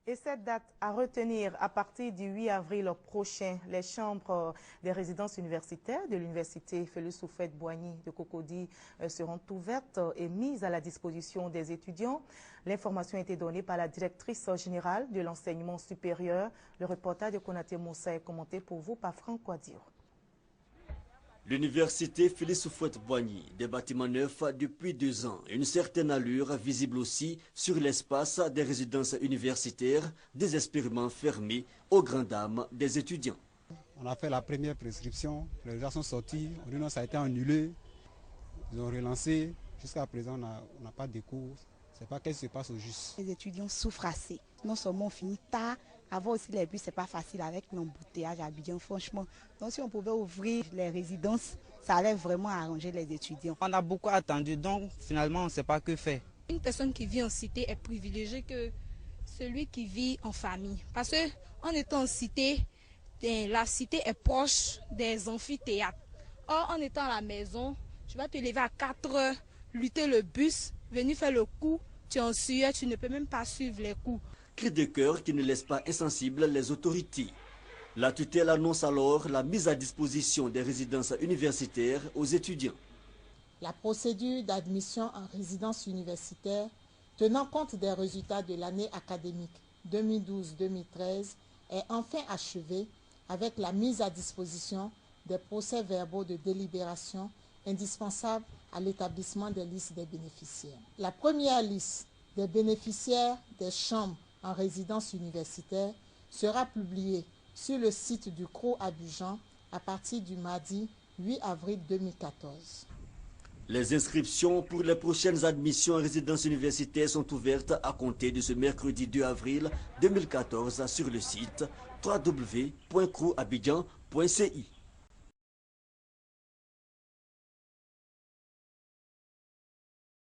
Et cette date à retenir, à partir du 8 avril prochain, les chambres des résidences universitaires de l'université Félix Houphouët-Boigny de Cocody seront ouvertes et mises à la disposition des étudiants. L'information a été donnée par la directrice générale de l'enseignement supérieur. Le reportage de Konaté Moussa est commenté pour vous par Franck Kouadio. L'université Félix Houphouët-Boigny, des bâtiments neufs depuis 2 ans, une certaine allure visible aussi sur l'espace des résidences universitaires, des expériments fermés aux grandes dames des étudiants. On a fait la première prescription, les résultats sont sortis, on dit non, ça a été annulé, ils ont relancé, jusqu'à présent on n'a pas de cours, c'est pas qu'est-ce qui se passe au juste. Les étudiants souffrent assez, non seulement on finit tard, avoir aussi les bus, c'est pas facile avec l'embouteillage à Abidjan, franchement. Donc si on pouvait ouvrir les résidences, ça allait vraiment arranger les étudiants. On a beaucoup attendu, donc finalement on ne sait pas que faire. Une personne qui vit en cité est privilégiée que celui qui vit en famille. Parce qu'en étant en cité, la cité est proche des amphithéâtres. Or, en étant à la maison, tu vas te lever à 4 heures, lutter le bus, venir faire le coup, tu es en sueur, tu ne peux même pas suivre les coups. Cri de cœur qui ne laisse pas insensibles les autorités. La tutelle annonce alors la mise à disposition des résidences universitaires aux étudiants. La procédure d'admission en résidence universitaire, tenant compte des résultats de l'année académique 2012-2013, est enfin achevée avec la mise à disposition des procès-verbaux de délibération indispensables à l'établissement des listes des bénéficiaires. La première liste des bénéficiaires des chambres en résidence universitaire sera publiée sur le site du CRO Abidjan à partir du mardi 8 avril 2014. Les inscriptions pour les prochaines admissions en résidence universitaire sont ouvertes à compter de ce mercredi 2 avril 2014 sur le site www.croabidjan.ci.